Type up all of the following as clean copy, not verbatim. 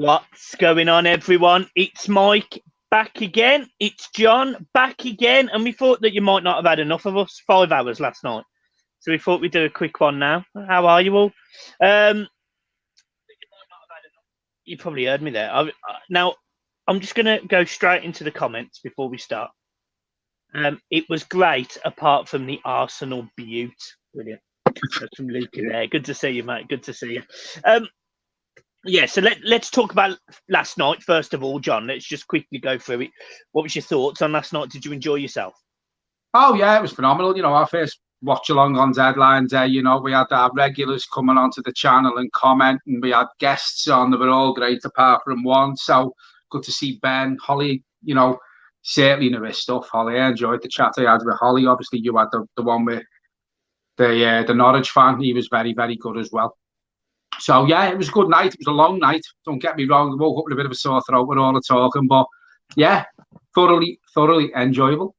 What's going on, everyone? It's Mike back again. It's John back again. And we thought that you might not have had enough of us. 5 hours last night. So we thought we'd do a quick one now. How are you all? You probably heard me there. Now, I'm just going to go straight into the comments before we start. It was great, apart from the Arsenal beaut. Brilliant. That's from Luke in there. Good to see you, mate. Good to see you. Yeah, so let's talk about last night, first of all, John. Let's just quickly go through it. What was your thoughts on last night? Did you enjoy yourself? Oh, yeah, it was phenomenal. You know, our first watch-along on deadline day, you know, we had our regulars coming onto the channel and comment, and we had guests on that were all great apart from one. So good to see Ben. Holly, you know, certainly knew his stuff. Holly, I enjoyed the chat I had with Holly. Obviously, you had the one with the Norwich fan. He was very, very good as well. So, yeah, it was a good night. It was a long night. Don't get me wrong. I woke up with a bit of a sore throat with all the talking. But, yeah, thoroughly enjoyable.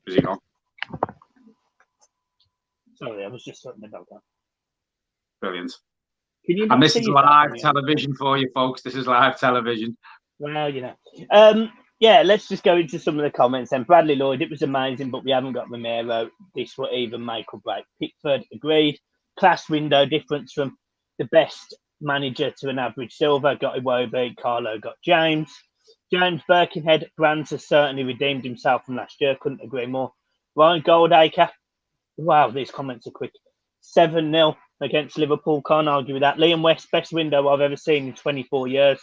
Is he gone? Sorry, I was just talking about that. Brilliant. And this is live television for you, folks. This is live television. Well, you know. Yeah, let's just go into some of the comments then. Bradley Lloyd, it was amazing, but we haven't got Romero. This will even make or break. Pickford, agreed. Class window difference from the best manager to an average Silva. Got Iwobi. Carlo got James. James Birkenhead, Brands has certainly redeemed himself from last year. Couldn't agree more. Ryan Goldacre. Wow, these comments are quick. 7-0 against Liverpool. Can't argue with that. Liam West, best window I've ever seen in 24 years.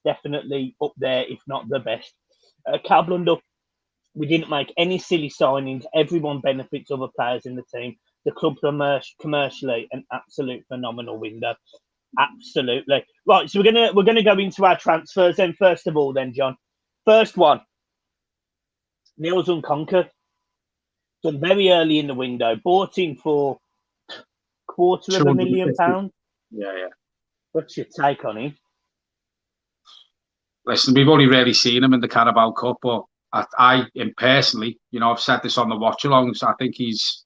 Definitely up there, if not the best. Cal Blunder, we didn't make any silly signings. Everyone benefits other players in the team. The club commercially an absolute phenomenal window. Absolutely. Right, so we're gonna go into our transfers then. First of all, then, John. First one, Niels Nkounkou. Done very early in the window. Bought him for £250,000. Yeah. What's your take on him? Listen, we've only really seen him in the Carabao Cup, but I personally, you know, I've said this on the watch-alongs. I think he's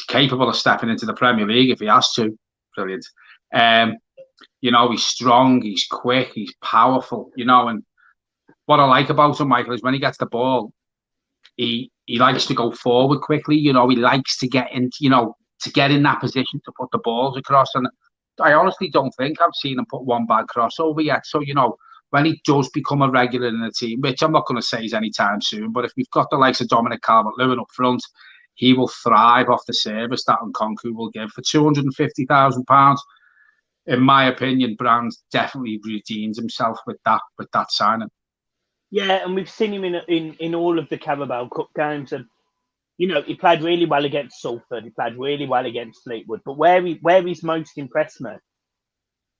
capable of stepping into the Premier League if he has to. Brilliant. You know, he's strong, he's quick, he's powerful. You know, and what I like about him, Michael, is when he gets the ball, he likes to go forward quickly. You know, he likes to get in, you know, to get in that position to put the balls across. And I honestly don't think I've seen him put one bad crossover yet. So, you know, when he does become a regular in the team, which I'm not going to say is anytime soon, but if we've got the likes of Dominic Calvert-Lewin up front, he will thrive off the service that Nkounkou will give. For £250,000, in my opinion, Brands definitely redeems himself with that signing. Yeah, and we've seen him in all of the Carabao Cup games, and you know, he played really well against Salford. He played really well against Fleetwood, but where he's most impressed me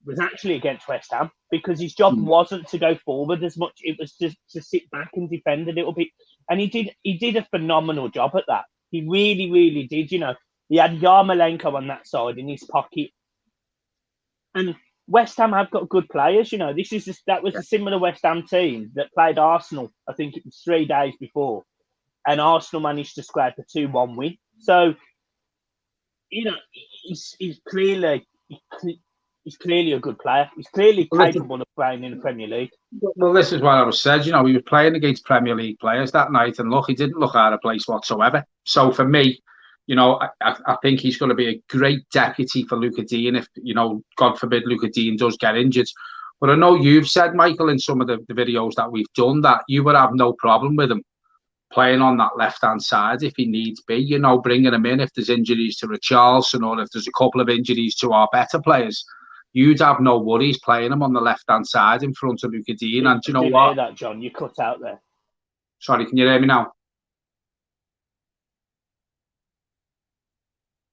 was actually against West Ham, because his job wasn't to go forward as much. It was just to sit back and defend a little bit. And he did a phenomenal job at that. He really, really did. You know, he had Yarmolenko on that side in his pocket. And West Ham have got good players. You know, that was a similar West Ham team that played Arsenal, I think it was 3 days before. And Arsenal managed to scrape a 2-1 win. So, you know, he's clearly a good player. He's clearly capable of playing in the Premier League. Well, this is what I was said. You know, he was playing against Premier League players that night, and look, he didn't look out of place whatsoever. So for me, you know, I think he's going to be a great deputy for Lucas Digne if, you know, God forbid Lucas Digne does get injured. But I know you've said, Michael, in some of the videos that we've done, that you would have no problem with him playing on that left-hand side if he needs be, you know, bringing him in if there's injuries to Richarlison or if there's a couple of injuries to our better players. You'd have no worries playing him on the left-hand side in front of Lucas Digne. And you know what? Hear that, John? You cut out there. Sorry, can you hear me now?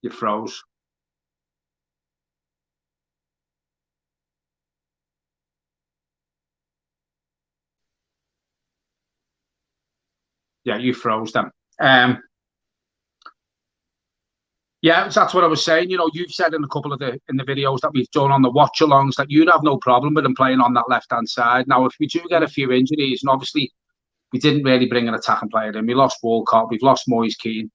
You froze. Yeah, you froze them. Yeah, that's what I was saying. You know, you've said in a couple of the videos that we've done on the watch-alongs that you'd have no problem with him playing on that left-hand side. Now, if we do get a few injuries, and obviously we didn't really bring an attacking player in, we lost Walcott, we've lost Moise Keane.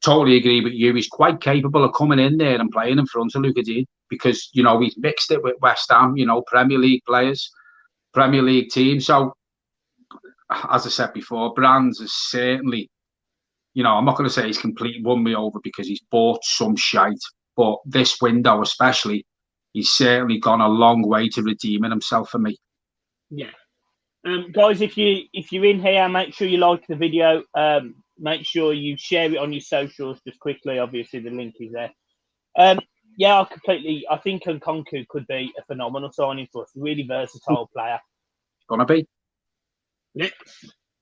totally agree with you. He's quite capable of coming in there and playing in front of Luca Dean because, you know, he's mixed it with West Ham, you know, Premier League players, Premier League team. So, as I said before, Brands is certainly, you know, I'm not going to say he's completely won me over because he's bought some shite, but this window especially, he's certainly gone a long way to redeeming himself for me. Yeah. Guys, if you're in here, make sure you like the video. Make sure you share it on your socials just quickly. Obviously, the link is there. Yeah, I think Nkounkou could be a phenomenal signing for us. Really versatile player. Gonna be.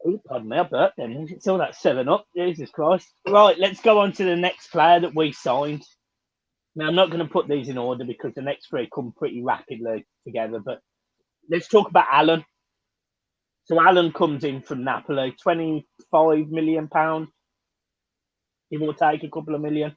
Oh, pardon me, I burped then. It's all that 7-Up. Jesus Christ. Right, let's go on to the next player that we signed. Now, I'm not going to put these in order because the next three come pretty rapidly together, but let's talk about Allan. So Allan comes in from Napoli, £25 million. He will take a couple of million.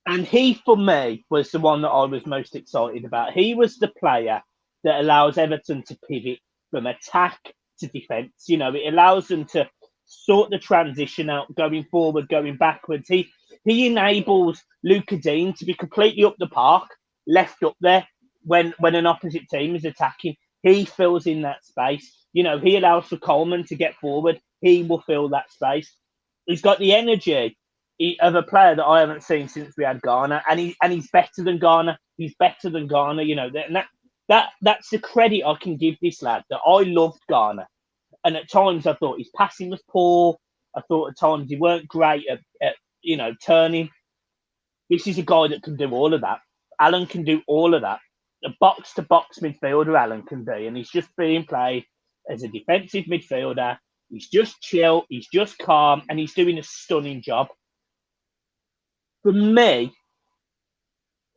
And he, for me, was the one that I was most excited about. He was the player that allows Everton to pivot from attack to defence. You know, it allows them to sort the transition out, going forward, going backwards. He enables Luca Dean to be completely up the park, left up there when an opposite team is attacking. He fills in that space. You know, he allows for Coleman to get forward. He will fill that space. He's got the energy of a player that I haven't seen since we had Garner, and he's better than Garner. He's better than Garner. You know, and that's the credit I can give this lad. That I loved Garner, and at times I thought his passing was poor. I thought at times he weren't great at you know, turning. This is a guy that can do all of that. Allan can do all of that. A box-to-box midfielder Allan can be, and he's just being played as a defensive midfielder. He's just chill, he's just calm, and he's doing a stunning job. For me,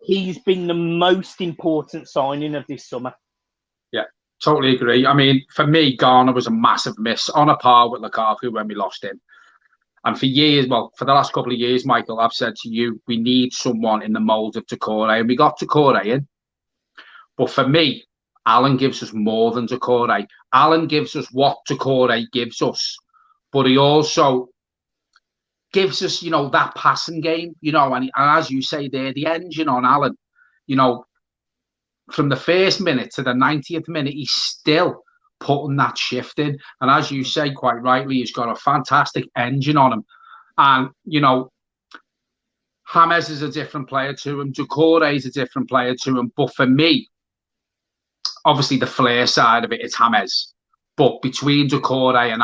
he's been the most important signing of this summer. Yeah, totally agree. I mean, for me, Garner was a massive miss, on a par with Lukaku when we lost him. And for years, well, for the last couple of years, Michael, I've said to you, we need someone in the mould of Doucouré, and we got Doucouré in. But for me, Allan gives us more than Doucouré. Allan gives us what Doucouré gives us, but he also gives us, you know, that passing game, you know, and as you say there, the engine on Allan, you know, from the first minute to the 90th minute, he's still putting that shift in. And as you say, quite rightly, he's got a fantastic engine on him. And, you know, James is a different player to him. Doucouré is a different player to him. But for me, obviously the flair side of it is James. But between Doucouré and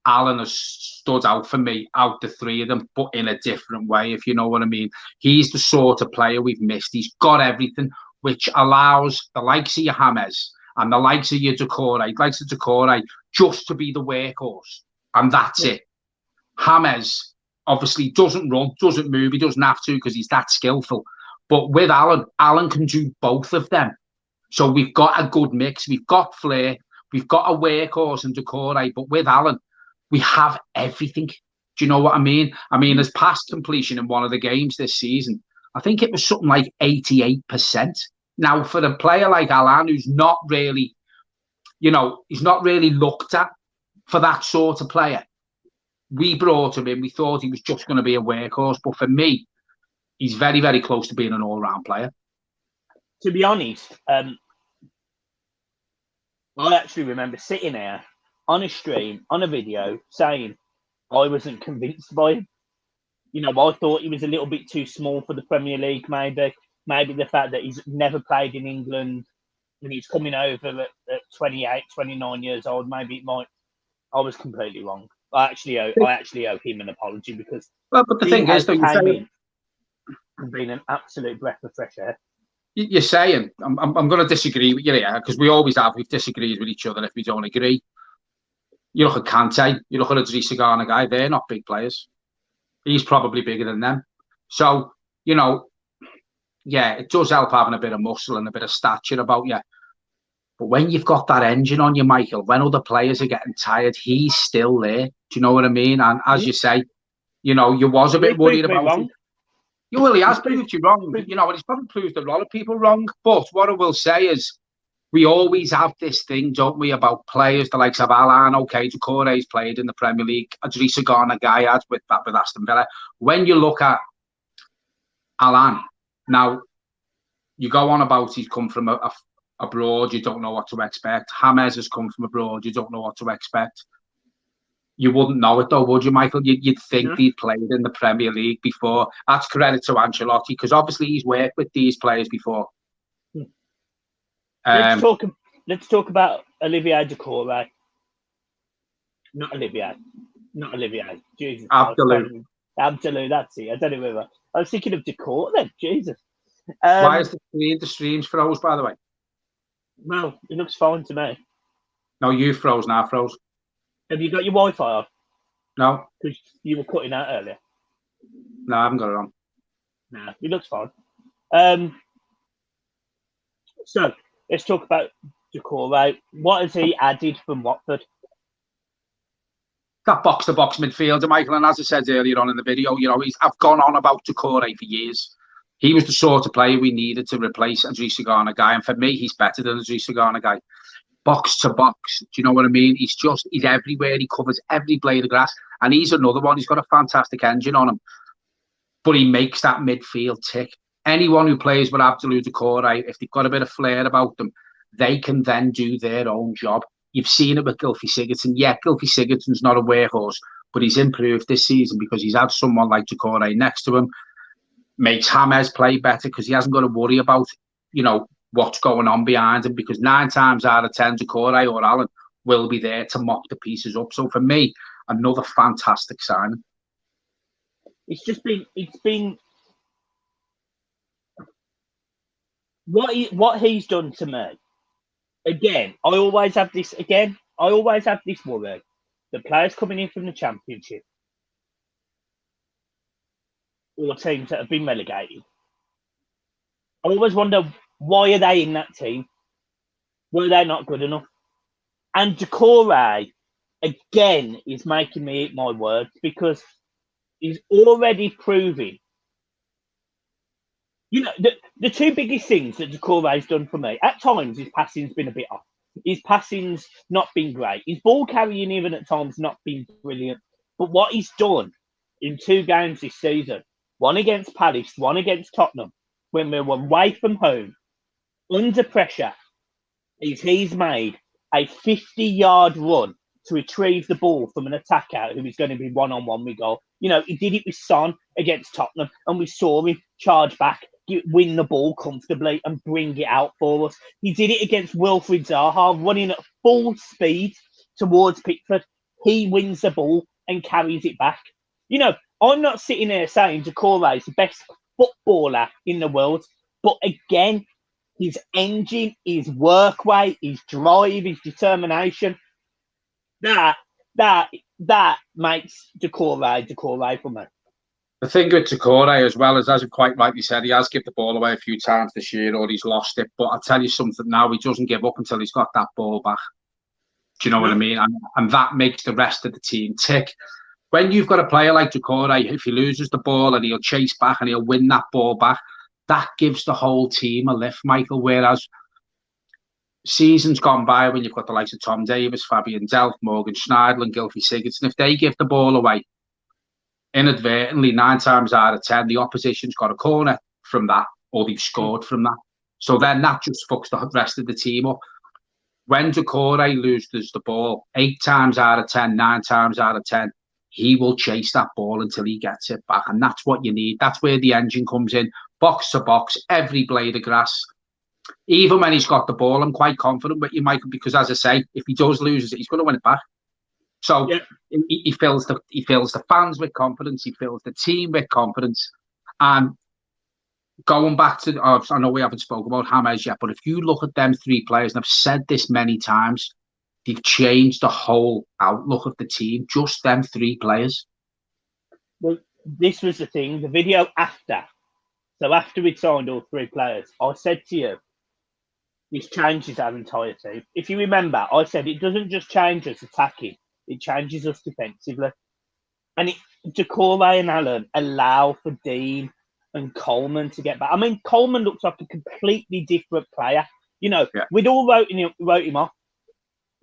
Allan has stood out for me, out the three of them, but in a different way, if you know what I mean. He's the sort of player we've missed. He's got everything, which allows the likes of your James and the likes of your Doucouré, just to be the workhorse. And that's it. James obviously doesn't run, doesn't move, he doesn't have to because he's that skillful. But with Allan can do both of them. So we've got a good mix. We've got flair. We've got a workhorse in Doucouré. But with Allan, we have everything. Do you know what I mean? I mean, his pass completion in one of the games this season, I think it was something like 88%. Now, for a player like Allan, who's not really, you know, he's not really looked at for that sort of player, we brought him in. We thought he was just going to be a workhorse. But for me, he's very, very close to being an all-round player. To be honest, I actually remember sitting there on a stream, on a video, saying I wasn't convinced by him. You know, I thought he was a little bit too small for the Premier League, maybe. Maybe the fact that he's never played in England and he's coming over at 28, 29 years old, maybe it might. I was completely wrong. I actually owe him an apology because but the thing is, though, came in and been an absolute breath of fresh air. You're saying, I'm going to disagree with you here, because we've disagreed with each other if we don't agree. You look at Kante, you look at Idrissa Gana guy, they're not big players. He's probably bigger than them. So, you know, yeah, it does help having a bit of muscle and a bit of stature about you. But when you've got that engine on you, Michael, when other players are getting tired, he's still there. Do you know what I mean? And as you say, you know, you was a bit worried about it. Well, he has proved you wrong, you know, and he's probably proved a lot of people wrong. But what I will say is, we always have this thing, don't we, about players, the likes of Allan, okay, Doucouré's played in the Premier League, Idrissa Gana Guy with Aston Villa. When you look at Allan, now, you go on about he's come from abroad, you don't know what to expect. James has come from abroad, you don't know what to expect. You wouldn't know it though, would you, Michael? You'd think he'd played in the Premier League before. That's credit to Ancelotti, because obviously he's worked with these players before. Let's talk about Olivier Doucouré. Not Olivier. Jesus. Abdoulaye, that's it. I don't know. I was thinking of Doucouré then. Jesus. Why is the streams froze, by the way? Well, it looks fine to me. No, you froze now, froze. Have you got your Wi-Fi on? No. Because you were cutting out earlier. No, I haven't got it on. No, it looks fine. So, let's talk about Doucouré. What has he added from Watford? That box-to-box midfielder, Michael, and as I said earlier on in the video, I've gone on about Doucouré for years. He was the sort of player we needed to replace Idrissa Gana Guy, and for me, he's better than Idrissa Gana Guy. Box to box, do you know what I mean? He's everywhere. He covers every blade of grass, and he's another one. He's got a fantastic engine on him, but he makes that midfield tick. Anyone who plays with Abdoulaye Doucouré, if they've got a bit of flair about them, they can then do their own job. You've seen it with Gylfi Sigurdsson. Yeah, Gylfi Sigurdsson's not a workhorse, but he's improved this season because he's had someone like Doucouré next to him. Makes James play better because he hasn't got to worry about, what's going on behind him, because 9 times out of 10, Doucouré or Allan will be there to mop the pieces up. So for me, another fantastic signing. It's been what he's done to me. Again, I always have this worry. The players coming in from the Championship, or teams that have been relegated, I always wonder, why are they in that team? Were they not good enough? And Doucouré, again, is making me eat my words, because he's already proving. The two biggest things that Doucouré's done for me, at times his passing's been a bit off. His passing's not been great. His ball carrying even at times not been brilliant. But what he's done in 2 games this season, one against Palace, one against Tottenham, when we were away from home, under pressure, is he's made a 50-yard run to retrieve the ball from an attacker who is going to be one-on-one with goal. He did it with Son against Tottenham, and we saw him charge back, win the ball comfortably and bring it out for us. He did it against Wilfried Zaha, running at full speed towards Pickford. He wins the ball and carries it back. I'm not sitting here saying Doucouré is the best footballer in the world, but again, his engine, his work rate, his drive, his determination, that makes Doucouré for me. The thing with Doucouré, as well, as you quite rightly said, he has given the ball away a few times this year, or he's lost it. But I'll tell you something now, he doesn't give up until he's got that ball back. Do you know what I mean? And that makes the rest of the team tick. When you've got a player like Doucouré, if he loses the ball and he'll chase back and he'll win that ball back, that gives the whole team a lift, Michael. Whereas seasons gone by, when you've got the likes of Tom Davies, Fabian Delph, Morgan Schneiderlin, Gylfi Sigurdsson, if they give the ball away inadvertently, 9 times out of 10, the opposition's got a corner from that, or they've scored from that. So then that just fucks the rest of the team up. When Doucouré loses the ball, 8 times out of 10, 9 times out of 10, he will chase that ball until he gets it back. And that's what you need. That's where the engine comes in. Box to box, every blade of grass. Even when he's got the ball, I'm quite confident with you, Michael, because as I say, if he does lose it, he's going to win it back. So he fills the fans with confidence. He fills the team with confidence. And going back to, I know we haven't spoken about James yet, but if you look at them 3 players, and I've said this many times, they've changed the whole outlook of the team. Just them 3 players. Well, this was the thing. The video after. So after we'd signed all 3 players, I said to you, this changes our entire team. If you remember, I said it doesn't just change us attacking, it changes us defensively. And Doucouré and Allan allow for Dean and Coleman to get back. I mean, Coleman looks like a completely different player. You know, Yeah. we'd all wrote him off.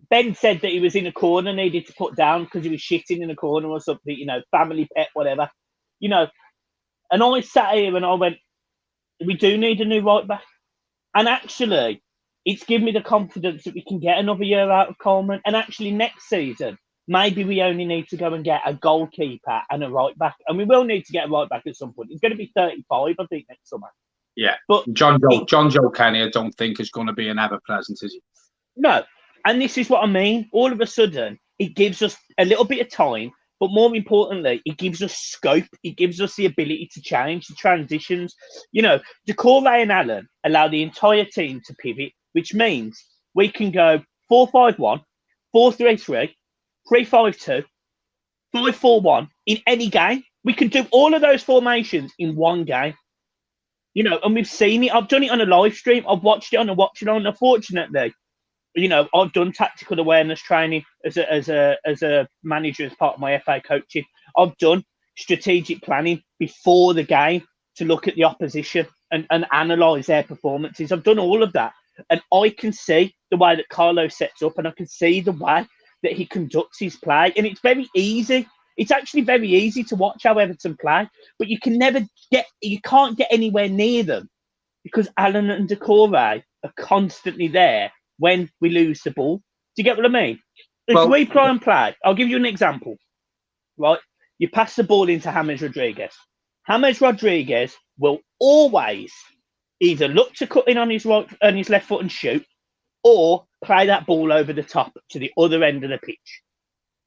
Ben said that he was in a corner, needed to put down because he was shitting in a corner or something, you know, family pet, whatever. You know, and I sat here and I went, we do need a new right back. And actually, it's given me the confidence that we can get another year out of Coleman. And actually, next season, maybe we only need to go and get a goalkeeper and a right back. And we will need to get a right back at some point. He's going to be 35, I think, next summer. Yeah. But John Joe Kenny, I don't think is going to be an ever present, is he? No. And this is what I mean. All of a sudden, it gives us a little bit of time, but more importantly, it gives us scope. It gives us the ability to change the transitions. You know, Doucouré and Allan allow the entire team to pivot, which means we can go 4-5-1, 4-3-3, 3-5-2, 5-4-1 in any game. We can do all of those formations in one game. You know, and we've seen it. I've done it on a live stream. I've watched it on a watch-along. Unfortunately, you know, I've done tactical awareness training as a manager as part of my FA coaching. I've done strategic planning before the game to look at the opposition and analyse their performances. I've done all of that. And I can see the way that Carlo sets up and I can see the way that he conducts his play. And it's very easy. It's actually very easy to watch how Everton play, but you can't get anywhere near them because Allan and Doucouré are constantly there when we lose the ball. Do you get what I mean? If we try and play, I'll give you an example, right? You pass the ball into James Rodríguez. James Rodríguez will always either look to cut in on his left foot and shoot, or play that ball over the top to the other end of the pitch.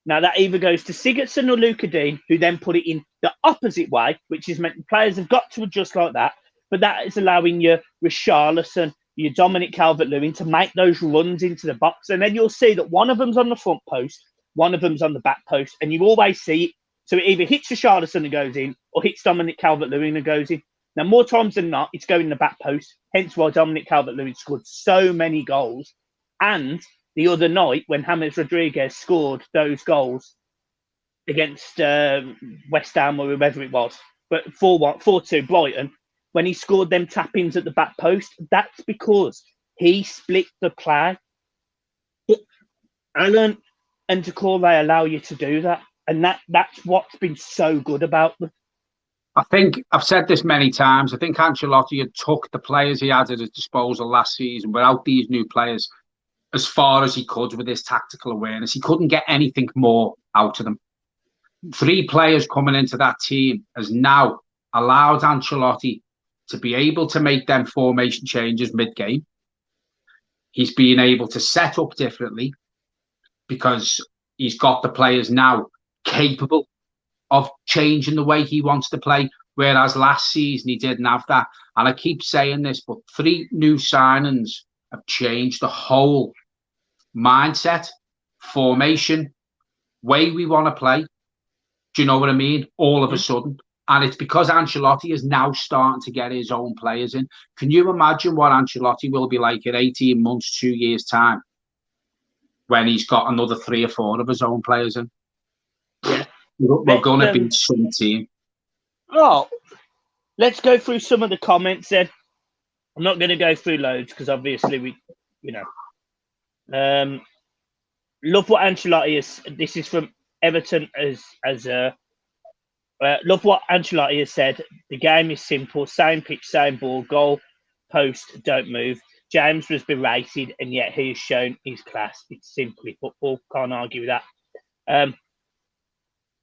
Now, that either goes to Sigurdsson or Luca Dean, who then put it in the opposite way, which is meant players have got to adjust like that. But that is allowing your Richarlison, your Dominic Calvert-Lewin to make those runs into the box. And then you'll see that one of them's on the front post, one of them's on the back post, and you always see it. So it either hits Richarlison and goes in, or hits Dominic Calvert-Lewin and goes in. Now, more times than not, it's going in the back post, hence why Dominic Calvert-Lewin scored so many goals. And the other night, when James Rodríguez scored those goals against West Ham or whoever it was, but 4-2 Brighton, when he scored them tap-ins at the back post, that's because he split the play. But Allan and Doucouré allow you to do that. And that's what's been so good about them. I think I've said this many times. I think Ancelotti had took the players he had at his disposal last season without these new players as far as he could with his tactical awareness. He couldn't get anything more out of them. 3 players coming into that team has now allowed Ancelotti to be able to make them formation changes mid-game. He's been able to set up differently because he's got the players now capable of changing the way he wants to play, whereas last season he didn't have that. And I keep saying this, but 3 new signings have changed the whole mindset, formation, way we want to play. Do you know what I mean? All of a sudden. And it's because Ancelotti is now starting to get his own players in. Can you imagine what Ancelotti will be like in 18 months, 2 years' time, when he's got another 3 or 4 of his own players in? Yeah. We're going to beat some team. Oh, let's go through some of the comments then. I'm not going to go through loads because obviously love what Ancelotti is. This is from Everton love what Ancelotti has said. The game is simple. Same pitch, same ball. Goal, post, don't move. James was berated and yet he has shown his class. It's simply football. Can't argue with that.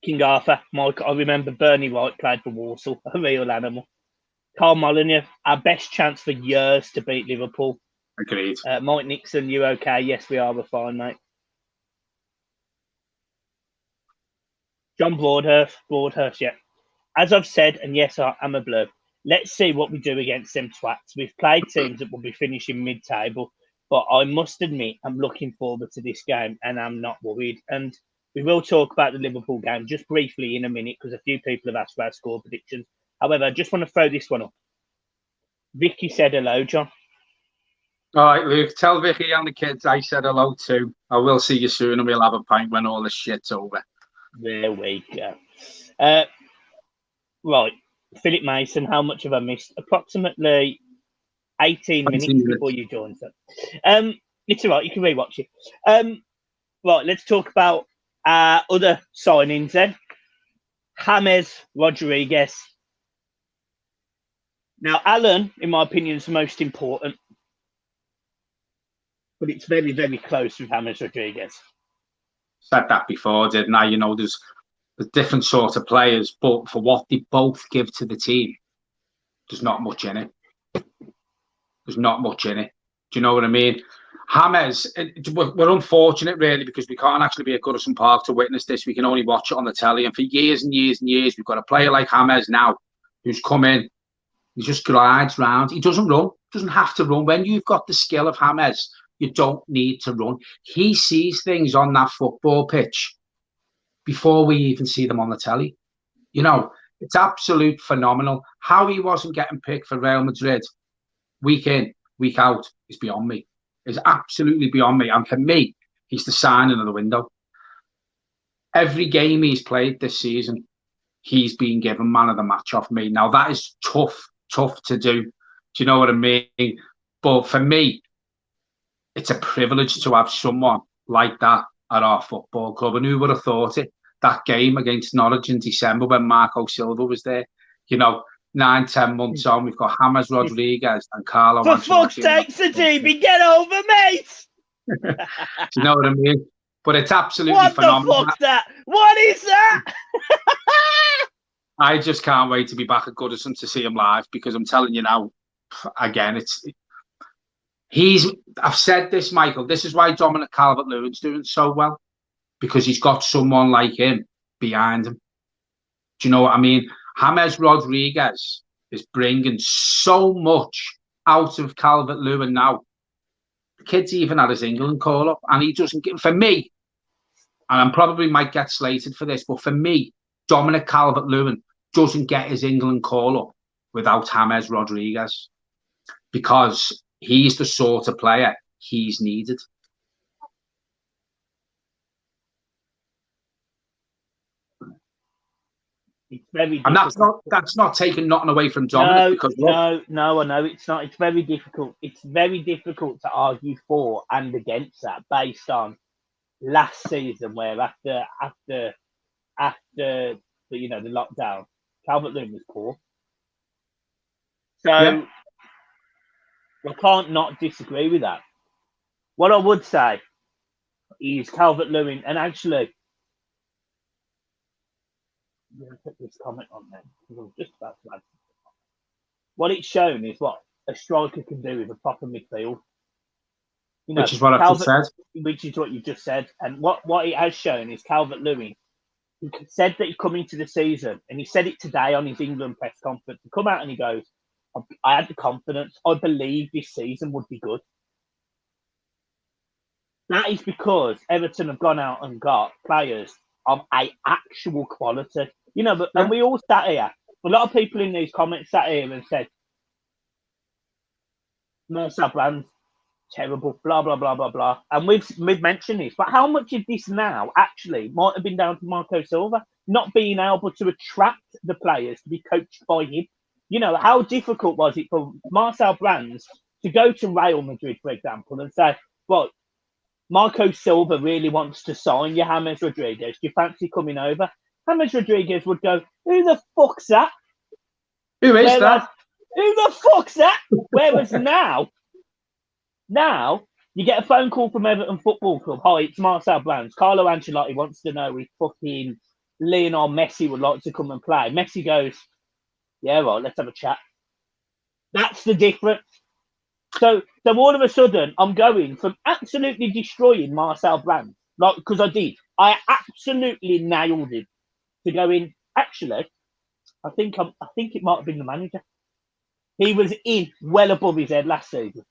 King Arthur, Mike, I remember Bernie Wright played for Walsall, a real animal. Carl Molyneux, our best chance for years to beat Liverpool. Agreed. Mike Nixon, you okay? Yes, we are. We're fine, mate. John Broadhurst, yeah. As I've said, and yes, I'm a blurb, let's see what we do against them twats. We've played teams that will be finishing mid-table, but I must admit, I'm looking forward to this game, and I'm not worried. And we will talk about the Liverpool game just briefly in a minute because a few people have asked for our score predictions. However, I just want to throw this one up. Vicky said hello, John. All right, Luke, tell Vicky and the kids I said hello too. I will see you soon and we'll have a pint when all this shit's over. There we go. Right, Philip Mason, how much have I missed? Approximately 18 minutes 18 minutes. before you joined. So. It's all right. You can rewatch it. Right, let's talk about other signings then. James Rodríguez. Now, Allan, in my opinion, is the most important, but it's very, very close with James Rodríguez. Said that before, didn't I? You know, there's different sort of players, but for what they both give to the team, there's not much in it. There's not much in it. Do you know what I mean? James, we're unfortunate really because we can't actually be at Goodison Park to witness this. We can only watch it on the telly. And for years and years and years, we've got a player like James now who's come in. He just glides round. He doesn't run. Doesn't have to run. When you've got the skill of James, you don't need to run. He sees things on that football pitch before we even see them on the telly. You know, it's absolute phenomenal. How he wasn't getting picked for Real Madrid week in, week out is beyond me. Is absolutely beyond me. And for me, he's the signing of the window. Every game he's played this season, he's been given man of the match off me. Now, that is tough to do. Do you know what I mean? But for me, it's a privilege to have someone like that at our football club. And who would have thought it? That game against Norwich in December when Marco Silva was there, you know, 9-10 months on, we've got James Rodríguez and Carlo. For fuck's sake, Sadimi, get over, mate! Do you know what I mean? But it's absolutely what phenomenal. What the fuck's that? What is that? I just can't wait to be back at Goodison to see him live because I'm telling you now, again, I've said this, Michael, this is why Dominic Calvert-Lewin's doing so well, because he's got someone like him behind him. Do you know what I mean? James Rodríguez is bringing so much out of Calvert-Lewin now. The kid's even had his England call-up, and he doesn't get, for me, and I probably might get slated for this, but for me, Dominic Calvert-Lewin doesn't get his England call-up without James Rodríguez, because he's the sort of player he's needed. It's very and that's not taking nothing away from Dominic. No, I know it's not. It's very difficult. It's very difficult to argue for and against that based on last season, where after the lockdown, Calvert-Lewin was poor. So I can't not disagree with that. What I would say is Calvert-Lewin, and actually, I'm going to put this comment on there because I was just about to add something. What it's shown is what a striker can do with a proper midfield. You know, which is what I've just said. Which is what you just said. And what it has shown is Calvert-Lewin, he said that he's coming to the season, and he said it today on his England press conference. He come out and he goes, I had the confidence. I believe this season would be good. That is because Everton have gone out and got players of a actual quality. You know, and we all sat here. A lot of people in these comments sat here and said, Marcel Brand's terrible, blah, blah, blah, blah, blah. And we've mentioned this. But how much of this now actually might have been down to Marco Silva not being able to attract the players to be coached by him? You know, how difficult was it for Marcel Brands to go to Real Madrid, for example, and say, well, Marco Silva really wants to sign you, James Rodríguez. Do you fancy coming over? James Rodríguez would go, who the fuck's that? Who is that? Who the fuck's that? Whereas now you get a phone call from Everton Football Club. Hi, it's Marcel Brands. Carlo Ancelotti wants to know if fucking Lionel Messi would like to come and play. Messi goes, yeah, right, let's have a chat. That's the difference. So all of a sudden, I'm going from absolutely destroying Marcel Brands, like, because I did. I absolutely nailed him, to going, actually, I think it might have been the manager. He was in well above his head last season.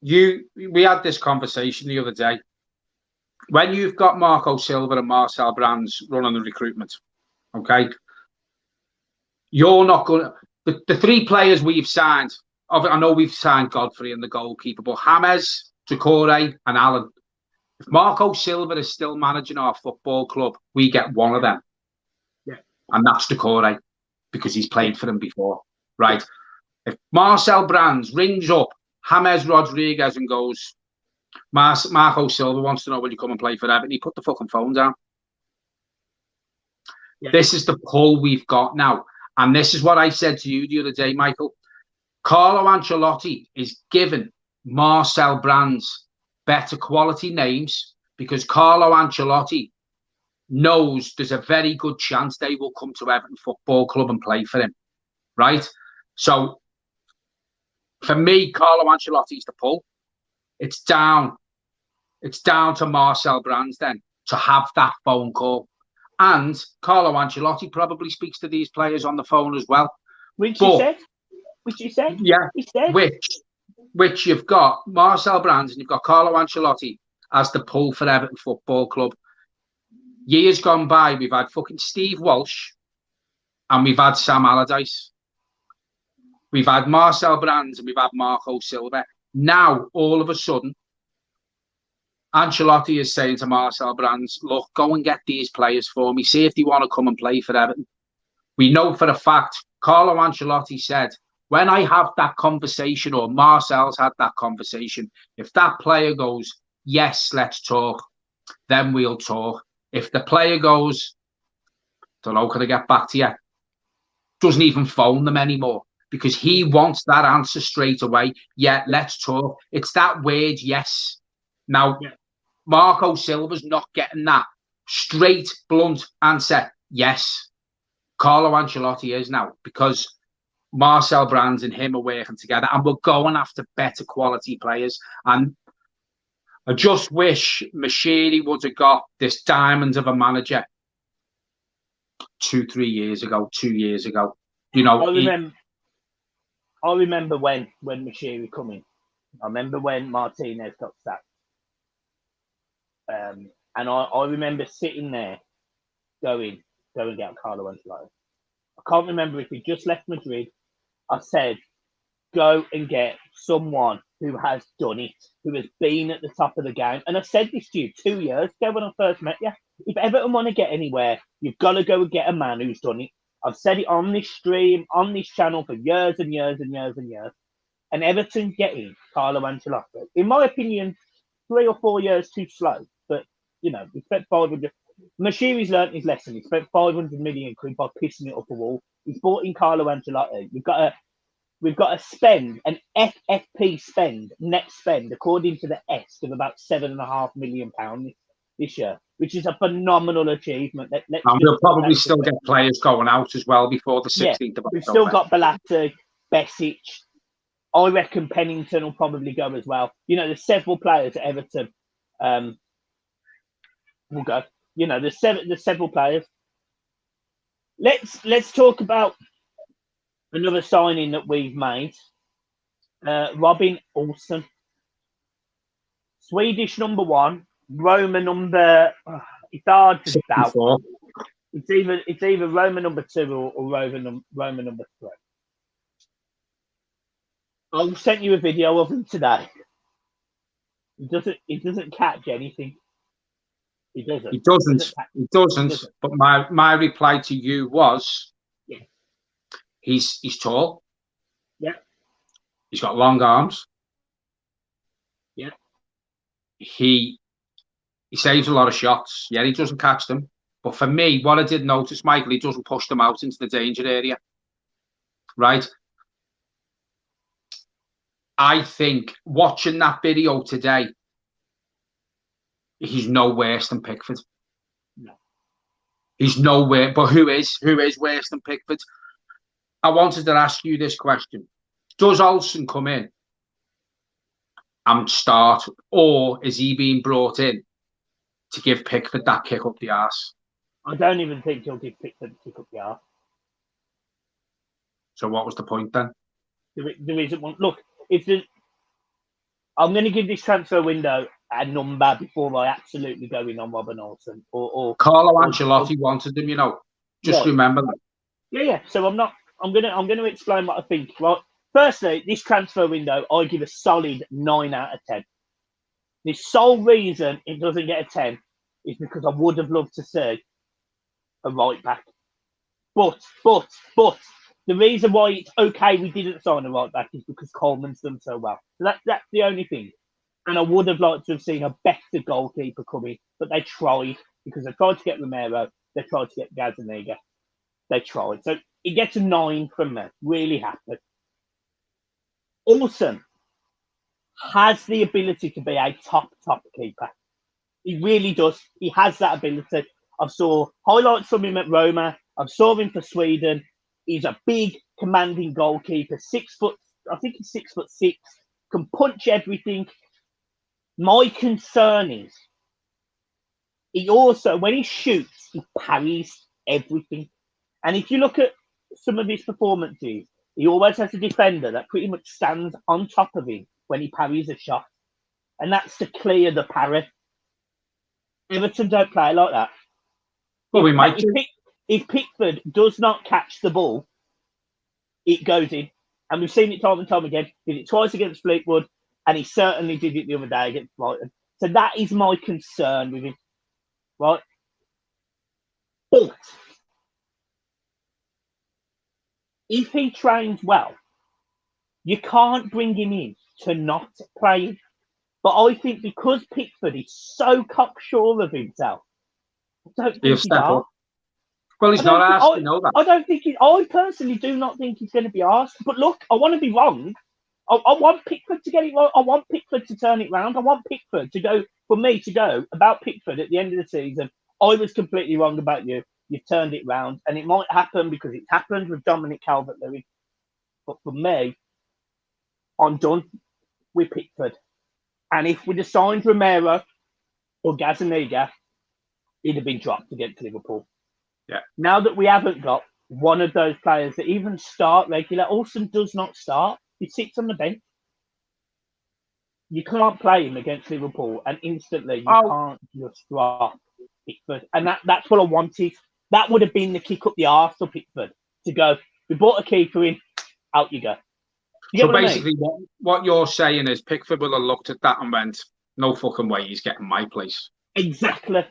We had this conversation the other day. When you've got Marco Silva and Marcel Brands running the recruitment, okay, you're not going to... The three players we've signed, I know we've signed Godfrey and the goalkeeper, but James, Doucouré and Allan. If Marco Silva is still managing our football club, we get one of them. Yeah. And that's Doucouré, because he's played for them before, right? If Marcel Brands rings up James Rodríguez and goes, Marco Silva wants to know will you come and play for Everton. He put the fucking phone down. Yeah. This is the pull we've got now. And this is what I said to you the other day, Michael. Carlo Ancelotti is giving Marcel Brands better quality names because Carlo Ancelotti knows there's a very good chance they will come to Everton Football Club and play for him, right? So, for me, Carlo Ancelotti's the pull. It's down to Marcel Brands then to have that phone call. And Carlo Ancelotti probably speaks to these players on the phone as well. Which you said? Yeah, he said. Which you've got Marcel Brands and you've got Carlo Ancelotti as the pull for Everton Football Club. Years gone by, we've had fucking Steve Walsh and we've had Sam Allardyce. We've had Marcel Brands and we've had Marco Silva. Now, all of a sudden, Ancelotti is saying to Marcel Brands, look, go and get these players for me. See if they want to come and play for Everton. We know for a fact, Carlo Ancelotti said, when I have that conversation, or Marcel's had that conversation, if that player goes, yes, let's talk, then we'll talk. If the player goes, don't know, can I get back to you? Doesn't even phone them anymore because he wants that answer straight away. Yeah, let's talk. It's that word, yes. Now, Marco Silva's not getting that straight, blunt answer, yes. Carlo Ancelotti is now because Marcel Brands and him are working together and we're going after better quality players. And I just wish Moshiri would have got this diamond of a manager 2 years ago. You know, I remember when Moshiri come in. I remember when Martinez got sacked. And I remember sitting there going, go and get Carlo Ancelotti. I can't remember if he just left Madrid. I said, go and get someone who has done it, who has been at the top of the game. And I said this to you 2 years ago when I first met you. If Everton want to get anywhere, you've got to go and get a man who's done it. I've said it on this stream, on this channel for years and years and years and years. And Everton getting Carlo Ancelotti, in my opinion, 3 or 4 years too slow. But, you know, we spent 500. Moshiri's learnt his lesson. He spent 500 million quid by pissing it up a wall. He's bought in Carlo Ancelotti. We've got to spend an FFP spend, net spend, according to the S, of about £7.5 million this year, which is a phenomenal achievement. And we'll probably still get players going out as well before the 16th of October. We've still got Balata, Besic. I reckon Pennington will probably go as well. You know, there's several players at Everton will go. You know, there's several players. Let's talk about another signing that we've made. Robin Olsen. Swedish number 1, Roma number. It's hard to doubt. It's either Roma number 2 or Roma number 3. I sent you a video of him today. He doesn't catch anything. He doesn't. But my reply to you was, he's tall. Yeah. He's got long arms. Yeah. He saves a lot of shots. Yeah, he doesn't catch them. But for me, what I did notice, Michael, he doesn't push them out into the danger area. Right? I think watching that video today, he's no worse than Pickford. No. He's nowhere. But who is worse than Pickford? I wanted to ask you this question. Does Olsen come in and start, or is he being brought in to give Pickford that kick up the arse? I don't even think he'll give Pickford a kick up the arse. So what was the point then? There isn't one. Look, I'm going to give this transfer window a number before I absolutely go in on Robin Olsen. Or Carlo Ancelotti wanted him, you know. Just remember that. Yeah. So I'm going to explain what I think. Right. Firstly, this transfer window, I give a solid 9 out of 10. The sole reason it doesn't get a 10 is because I would have loved to see a right back. But the reason why it's okay we didn't sign a right back is because Coleman's done so well. So that's the only thing. And I would have liked to have seen a better goalkeeper coming, but they tried because they tried to get Romero, they tried to get Gazzaniga. They tried. So it gets a 9 from me. Really happy. Olsen has the ability to be a top keeper. He really does. He has that ability. I saw highlights from him at Roma. I saw him for Sweden. He's a big, commanding goalkeeper. 6 foot, I think he's 6'6", can punch everything. My concern is he also, when he shoots, he parries everything. And if you look at some of his performances, he always has a defender that pretty much stands on top of him when he parries a shot. And that's to clear the parry. Everton don't play like that. Well, we might. If Pickford does not catch the ball, it goes in. And we've seen it time and time again. He did it twice against Fleetwood, and he certainly did it the other day against Brighton. So that is my concern with him. Right? But if he trains well, you can't bring him in to not play him. But I think because Pickford is so cocksure of himself, I don't think he's asked. Well, he's not asked to know that. I personally do not think he's going to be asked. But look, I want to be wrong. I want Pickford to get it right. I want Pickford to turn it round. I want Pickford to go, for me to go, about Pickford at the end of the season. I was completely wrong about you. You've turned it round. And it might happen because it's happened with Dominic Calvert-Lewin. But for me, I'm done with Pickford. And if we'd have signed Romero or Gazzaniga, he'd have been dropped against Liverpool. Yeah. Now that we haven't got one of those players that even start regular, Olsen does not start. He sits on the bench. You can't play him against Liverpool, and instantly you can't just drop Pickford. And that's what I wanted. That would have been the kick up the arse for Pickford to go. We bought a keeper in, out you go. So basically, what you're saying is Pickford will have looked at that and went, "No fucking way, he's getting my place." Exactly.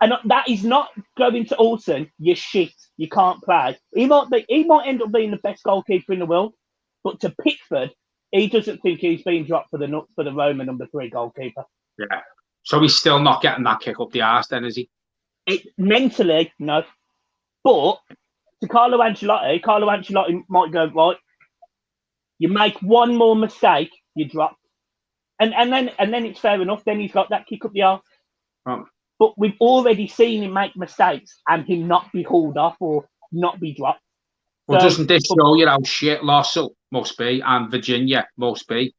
And that is not going to Olsen. You're shit. You can't play. He might end up being the best goalkeeper in the world, but to Pickford, he doesn't think he's been dropped for the Roma number 3 goalkeeper. Yeah. So he's still not getting that kick up the arse, then, is he? Mentally, no. But to Carlo Ancelotti might go, right, you make one more mistake, you drop. And then it's fair enough. Then he's got that kick up the arse. But we've already seen him make mistakes and him not be hauled off or not be dropped. Well, doesn't this show you how shit Lossell must be and Virginia must be?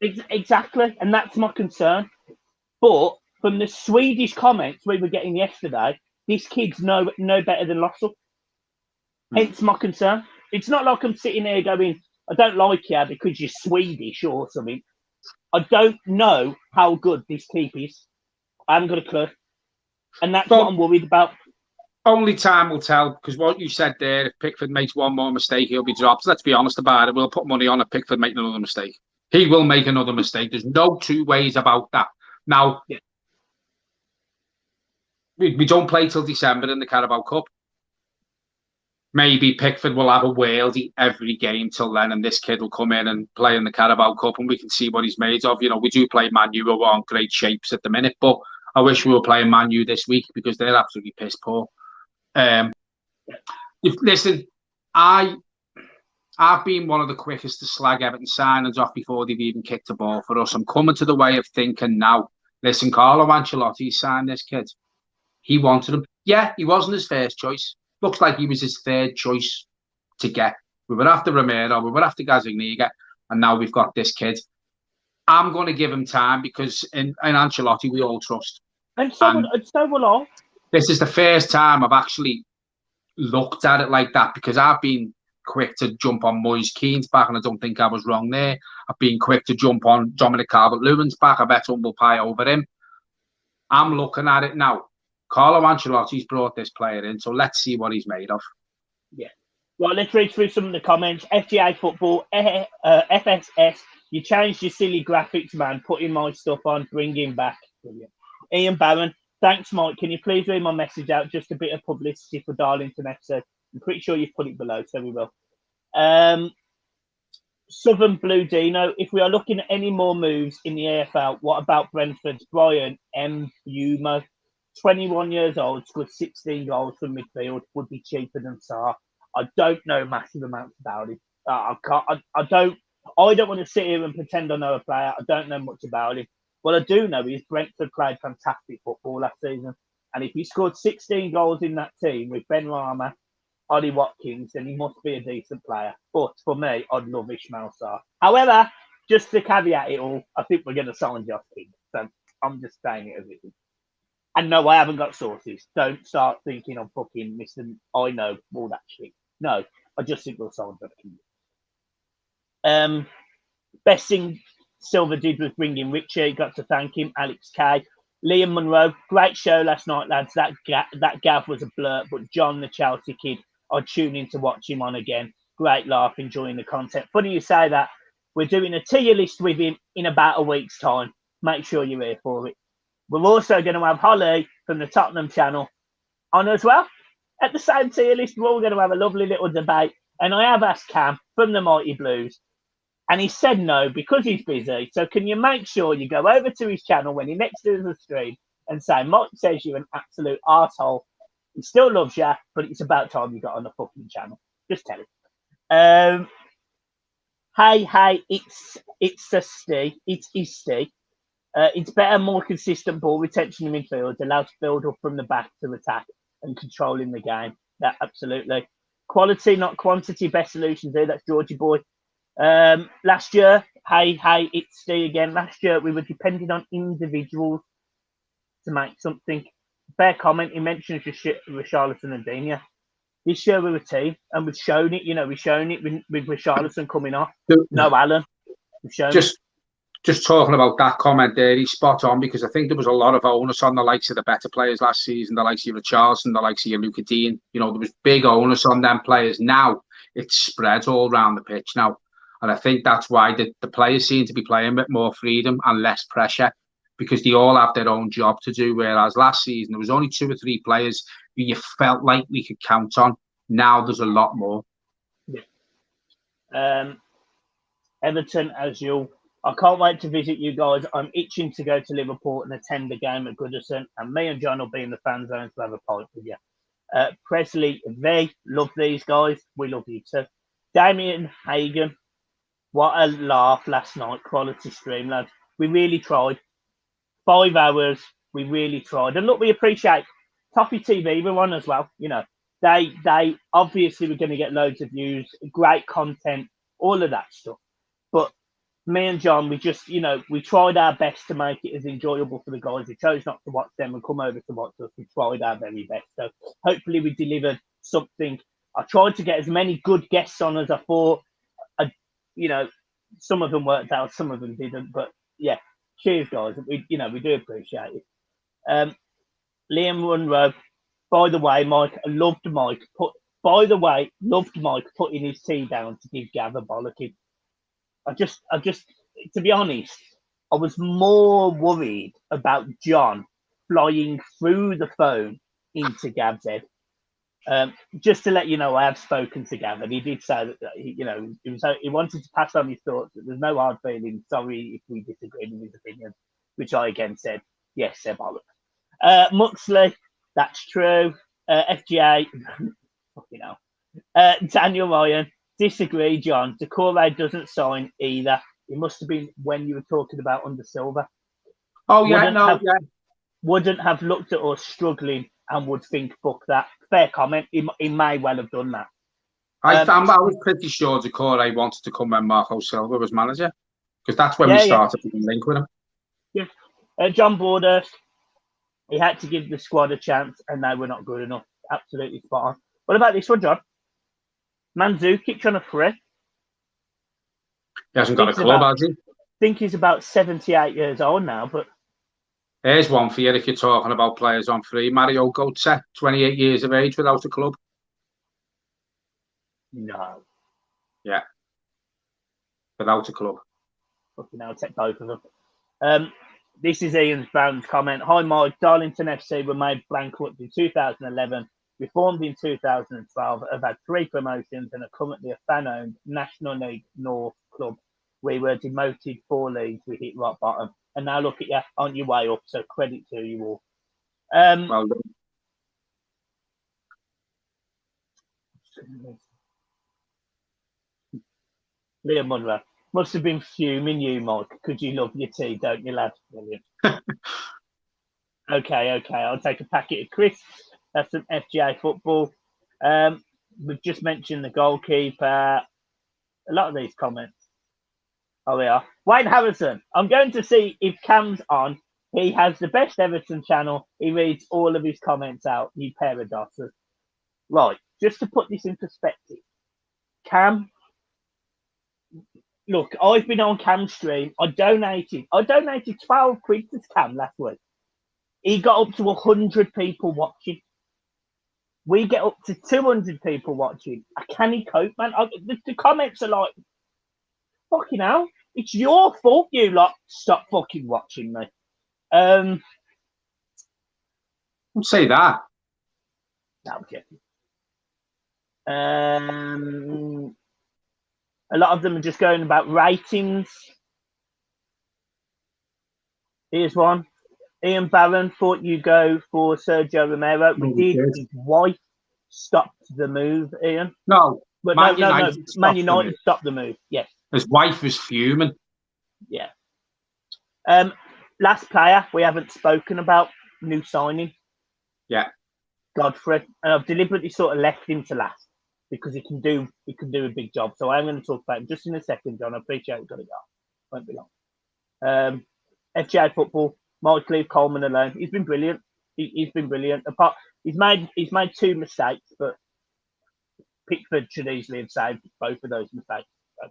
Exactly. And that's my concern. But from the Swedish comments we were getting yesterday, this kid's no better than Lossell. Hence my concern. It's not like I'm sitting here going, I don't like you because you're Swedish or something. I don't know how good this keep is. I haven't got a clue. And that's what I'm worried about. Only time will tell, because what you said there, if Pickford makes one more mistake, he'll be dropped. Let's be honest about it. We'll put money on if Pickford makes another mistake. He will make another mistake. There's no two ways about that. Now, we don't play till December in the Carabao Cup. Maybe Pickford will have a worldie every game till then, and this kid will come in and play in the Carabao Cup, and we can see what he's made of. You know, we do play Man U, who are on great shapes at the minute, but I wish we were playing Man U this week because they're absolutely piss poor. Listen, I've been one of the quickest to slag Everton signings off before they've even kicked a ball for us. I'm coming to the way of thinking now. Listen, Carlo Ancelotti signed this kid. He wanted him. Yeah, he wasn't his first choice. Looks like he was his third choice to get. We were after Romero, we were after Gazzaniga, and now we've got this kid. I'm going to give him time because in Ancelotti we all trust. And so will I. This is the first time I've actually looked at it like that because I've been quick to jump on Moise Keane's back, and I don't think I was wrong there. I've been quick to jump on Dominic Calvert-Lewin's back. I bet humble pie over him. I'm looking at it now. Carlo Ancelotti's brought this player in, so let's see what he's made of. Yeah. Well, let's read through some of the comments. FGA Football, FSS, you changed your silly graphics, man. Putting my stuff on, bring him back. Brilliant. Ian Barron, thanks, Mike. Can you please read my message out? Just a bit of publicity for Darlington FC. I'm pretty sure you've put it below, so we will. Southern Blue Dino, if we are looking at any more moves in the AFL, what about Brentford's Brian Mbeumo? 21 years old, scored 16 goals from midfield, would be cheaper than Sarr. I don't know massive amounts about him. I don't want to sit here and pretend I know a player. I don't know much about him. What I do know is Brentford played fantastic football last season. And if he scored 16 goals in that team with Ben Rama, Ollie Watkins, then he must be a decent player. But for me, I'd love Ismail Sarr. However, just to caveat it all, I think we're going to sign Josh King. So I'm just saying it as it is. And no, I haven't got sources. Don't start thinking I'm fucking missing. I know all that shit. No, I just think we'll sign Josh King. Best thing Silver did was bring in Richie. Got to thank him. Alex K. Liam Munro, great show last night, lads. That gav was a blur, but John, the Chelsea kid, I'd tune in to watch him on again. Great laugh, enjoying the content. Funny you say that. We're doing a tier list with him in about a week's time. Make sure you're here for it. We're also going to have Holly from the Tottenham channel on as well. At the same tier list, we're all going to have a lovely little debate. And I have asked Cam from the Mighty Blues, and he said no because he's busy. So can you make sure you go over to his channel when he next does the stream and say, Mike says you're an absolute arsehole. He still loves you, but it's about time you got on the fucking channel. Just tell him. Hey, it's a Steve. It's Steve. It's better, more consistent ball retention in midfield, allows build up from the back to attack and controlling the game. Yeah, absolutely. Quality, not quantity. Best solutions there. That's Georgie boy. Last year, hey, it's Steve again. Last year, we were depending on individuals to make something. Fair comment. He mentions Richarlison and Dina. This year we were a team, and we've shown it. We've shown it with Richarlison coming off. No Allan. We've shown it. Just talking about that comment there, he's spot on, because I think there was a lot of onus on the likes of the better players last season, the likes of Richarlison, the likes of Luca Dean. There was big onus on them players. Now it's spread all around the pitch now. And I think that's why the players seem to be playing with more freedom and less pressure, because they all have their own job to do. Whereas last season, there was only 2 or 3 players who you felt like we could count on. Now there's a lot more. Yeah. Everton, as you. I can't wait to visit you guys. I'm itching to go to Liverpool and attend the game at Goodison, and me and John will be in the fan zone to have a pint with you. Presley V, love these guys. We love you too. Damien Hagan, what a laugh last night. Quality stream, lads. We really tried. 5 hours. We really tried. And look, we appreciate Toffee TV. We're on as well. They obviously were going to get loads of views, great content, all of that stuff. But me and John, we just, we tried our best to make it as enjoyable for the guys who chose not to watch them and come over to watch us. We tried our very best. So hopefully we delivered something. I tried to get as many good guests on as I thought. Some of them worked out, some of them didn't. But yeah, cheers, guys. We do appreciate it. Liam Munro, by the way, Mike, loved Mike putting his tea down to give Gav a bollocking. I just, to be honest, I was more worried about John flying through the phone into Gav's head. Just to let you know, I have spoken to Gav, and he did say that he wanted to pass on his thoughts. There's no hard feelings. Sorry if we disagreed with his opinion, which I again said, yes, they're bollocks. Muxley, that's true. FGA, fucking hell. Daniel Ryan. Disagree, John. Doucouré doesn't sign either. It must have been when you were talking about under Silver. Oh, yeah, wouldn't have looked at us struggling and would think, fuck that. Fair comment. He may well have done that. I was pretty sure Doucouré wanted to come when Marco Silva was manager, because that's when we started to link with him. Yeah. John Broadhurst, he had to give the squad a chance, and they were not good enough. Absolutely spot on. What about this one, John? Mandzukic on a free. He hasn't got a club, has he? I think he's about 78 years old now, but... Here's one for you if you're talking about players on free. Mario Götze, 28 years of age without a club. No. Yeah. Without a club. Fucking hell, take both of them. This is Ian's Brown's comment. Hi, Mike. Darlington FC were made bankrupt in 2011 Reformed in 2012, have had 3 promotions and are currently a fan-owned National League North club. We were demoted 4 leagues, we hit rock bottom. And now look at you on your way up, so credit to you all. Well done. Liam Munro must have been fuming you, Mike, because you love your tea, don't you, lad? Brilliant. Okay, I'll take a packet of crisps. That's some FGA football. We've just mentioned the goalkeeper. A lot of these comments. Oh, they are. Wayne Harrison. I'm going to see if Cam's on. He has the best Everton channel. He reads all of his comments out. You pair of dossers. Right, just to put this in perspective. Cam, look, I've been on Cam's stream. I donated 12 quid to Cam last week. He got up to 100 people watching. We get up to 200 people watching. Can he cope, man? The comments are like, fucking hell, it's your fault you lot stop fucking watching me. Don't say that. No, a lot of them are just going about ratings. Here's one. Ian Barron thought you go for Sergio Romero. We did. His wife stopped the move, Ian. No. But Man United stopped the move. Yes. His wife was fuming. Yeah. Last player we haven't spoken about, new signing. Yeah. Godfrey. And I've deliberately sort of left him to last because he can do a big job. So I'm going to talk about him just in a second, John. I appreciate we've got to go. Won't be long. FGA football. Might leave Coleman alone. He's been brilliant. He's been brilliant. He's made 2 mistakes, but Pickford should easily have saved both of those mistakes. So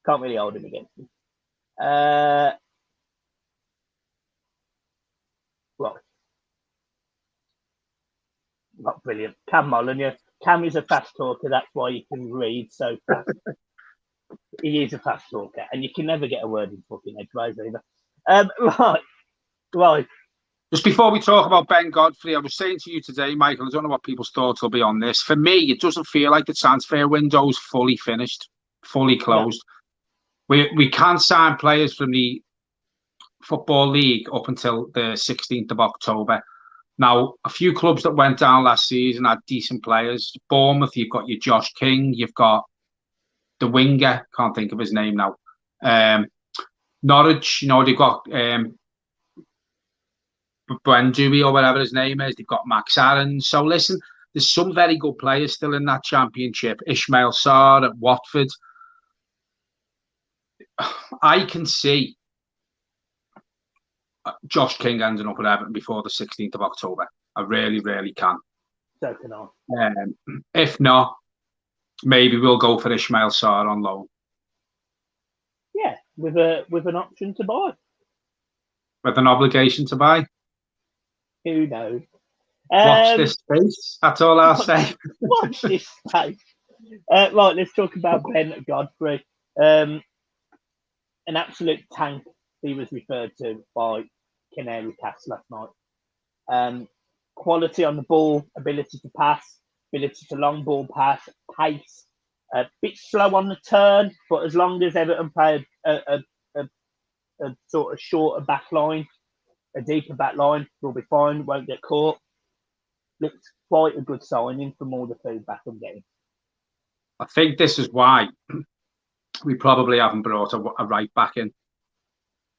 can't really hold him against him. Right. Not brilliant. Cam Molyneux. Cam is a fast talker. That's why you can read so fast. He is a fast talker, and you can never get a word in fucking edgeways either. Right. Just before we talk about Ben Godfrey, I was saying to you today, Michael, I don't know what people's thoughts will be on this. For me, it doesn't feel like the transfer window's fully finished, fully closed. Yeah. We can't sign players from the Football League up until the 16th of October. Now, a few clubs that went down last season had decent players. Bournemouth, you've got your Josh King, you've got the winger, can't think of his name now. Norwich, they've got Dewey or whatever his name is. They've got Max Aaron. So listen, there's some very good players still in that championship. Ismail Sarr at Watford. I can see Josh King ending up at Everton before the 16th of October. I really, really can. So can I. If not, maybe we'll go for Ismail Sarr on loan. Yeah, with an option to buy. With an obligation to buy. Who knows? Watch this space. That's all I'll say. Watch this space. Right, let's talk about Ben Godfrey. An absolute tank he was referred to by Canary Cast last night. Quality on the ball, ability to pass, ability to long ball pass, pace. A bit slow on the turn, but as long as Everton played a sort of shorter back line, a deeper back line, we'll be fine, won't get caught. Looks quite a good signing from all the feedback I'm getting. I think this is why we probably haven't brought a right back in.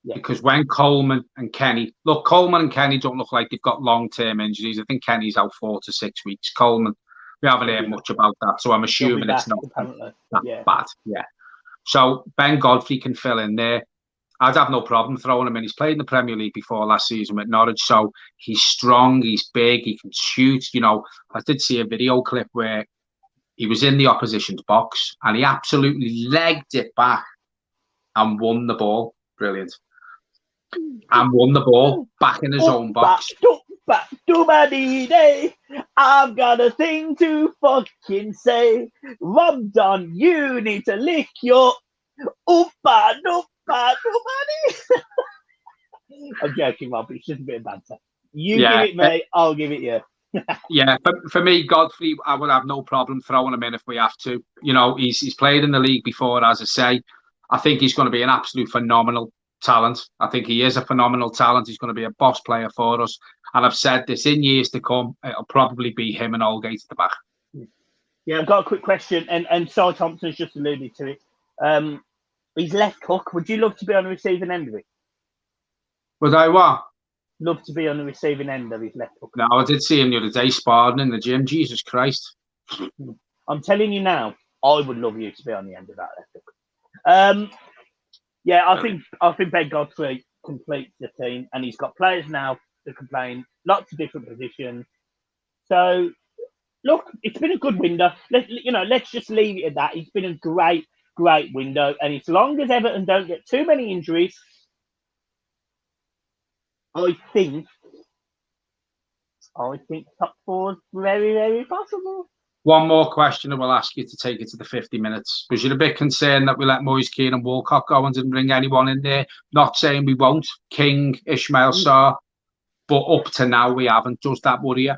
Yeah. Because when Coleman and Kenny don't look like they've got long-term injuries. I think Kenny's out 4 to 6 weeks. Coleman, we haven't heard much about that, so I'm assuming it's not that bad. Yeah. So Ben Godfrey can fill in there. I'd have no problem throwing him in. He's played in the Premier League before last season with Norwich, so he's strong, he's big, he can shoot. I did see a video clip where he was in the opposition's box and he absolutely legged it back and won the ball. Brilliant. And won the ball back in his own box. I've got a thing to fucking say. Rob Don, you need to lick your oompa doompa doomani. I'm joking, Rob. It's just a bit of banter. You give it me, I'll give it you. Yeah, for me, Godfrey, I would have no problem throwing him in if we have to. You know, he's played in the league before, as I say. I think he's going to be an absolute phenomenal talent. I think he is a phenomenal talent. He's going to be a boss player for us. And I've said this, in years to come, it'll probably be him and Aldgate at the back. Yeah, I've got a quick question, and Cy Thompson's just alluded to it. He's left hook. Would you love to be on the receiving end of it? Would I what? Love to be on the receiving end of his left hook. No, I did see him the other day sparring in the gym. Jesus Christ. I'm telling you now, I would love you to be on the end of that left hook. Yeah, I think Ben Godfrey completes the team, and he's got players now that can play in lots of different positions. So, look, it's been a good window. Let's just leave it at that. It's been a great window, and as long as Everton don't get too many injuries, I think top four is very, very possible. One more question, and we'll ask you to take it to the 50 minutes. Was you a bit concerned that we let Moise Keane and Walcott go and didn't bring anyone in there? Not saying we won't. King, Ismail Sarr, but up to now we haven't. Does that worry you?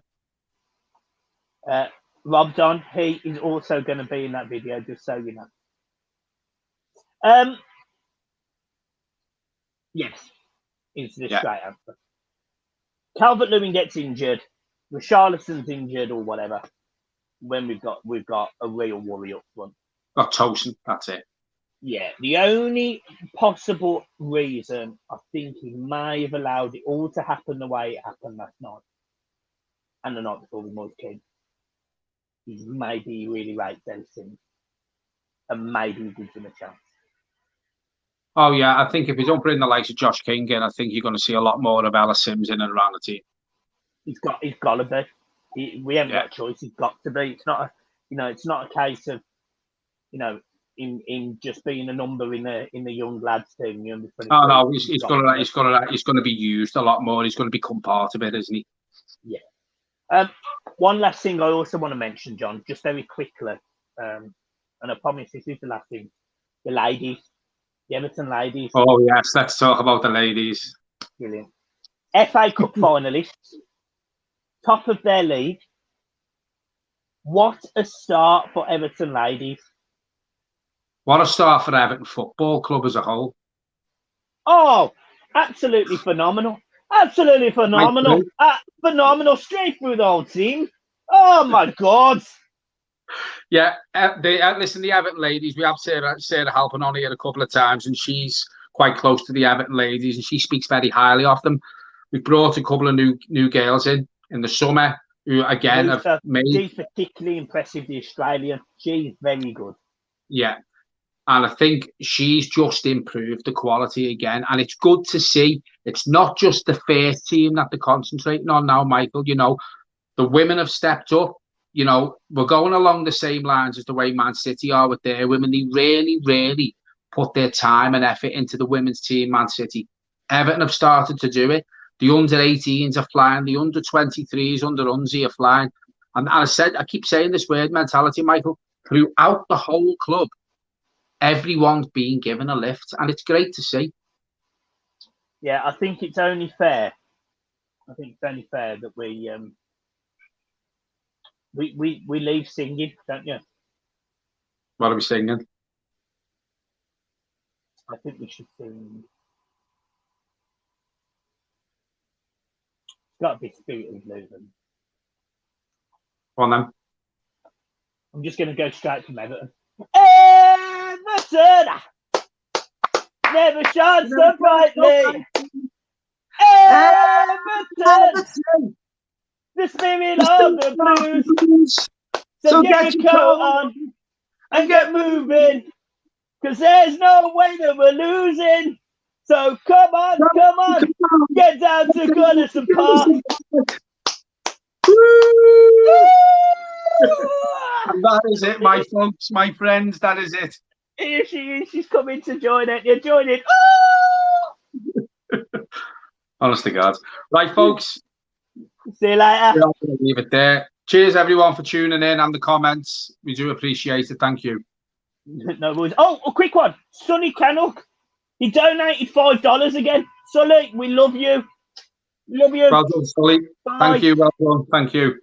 Rob Don, he is also going to be in that video, just so you know. Yes, is the straight answer. Calvert-Lewin gets injured, Richarlison's injured or whatever. When we've got a real worry up front. Got Tosin, that's it. Yeah, the only possible reason I think he may have allowed it all to happen the way it happened last night, and the night before with Moise Keane, is maybe he really rates Olsen, and maybe he gives him a chance. Oh yeah, I think if you don't bring the likes of Josh King in, I think you're going to see a lot more of Ella Sims in and around the team. He's got to be. We haven't got a choice. He's got to be. It's not a case of, in just being a number in the young lads team. Oh no, he's going to be used a lot more. He's going to become part of it, isn't he? Yeah. One last thing I also want to mention, John, just very quickly, and I promise this is the last thing. The ladies, the Everton ladies. Oh yes, let's talk about the ladies. Brilliant. FA Cup finalists. Top of their league. What a start for Everton ladies. What a start for Everton Football Club as a whole. Oh, absolutely phenomenal. Absolutely phenomenal. Phenomenal straight through the whole team. Oh, my God. Yeah, listen, the Everton ladies, we have Sarah Halpin on here a couple of times, and she's quite close to the Everton ladies, and she speaks very highly of them. We brought a couple of new girls in the summer, who again have made. She's particularly impressive, the Australian. She's very good. Yeah, and I think she's just improved the quality again, and it's good to see. It's not just the first team that they're concentrating on now, Michael. You know, the women have stepped up. You know, we're going along the same lines as the way Man City are with their women. They really, really put their time and effort into the women's team, Man City. Everton have started to do it. The under-18s are flying. The under-23s, under-11s are flying. And I keep saying this word, mentality, Michael, throughout the whole club, everyone's being given a lift, and it's great to see. Yeah, I think it's only fair. That we leave singing, don't you? What are we singing? I think we should sing. It's got to be Spirit of Losing. Go on then. I'm just going to go straight from Everton. Everton! Never shine so brightly. Everton! The spirit of the blues. So get your coat on and get moving. Because there's no way that we're losing. So come on. Get down to Goodison Park. And that is it, my folks, my friends. That is it. Here she is. She's coming to join it. You're joining. Honest to God. Right, folks. See you later. We're going to leave it there. Cheers, everyone, for tuning in and the comments. We do appreciate it. Thank you. No worries. Oh, a quick one. Sonny Crannock. He donated $5 again. Sully, we love you. Love you. Well done, Sully. Bye. Thank you. Well done. Thank you.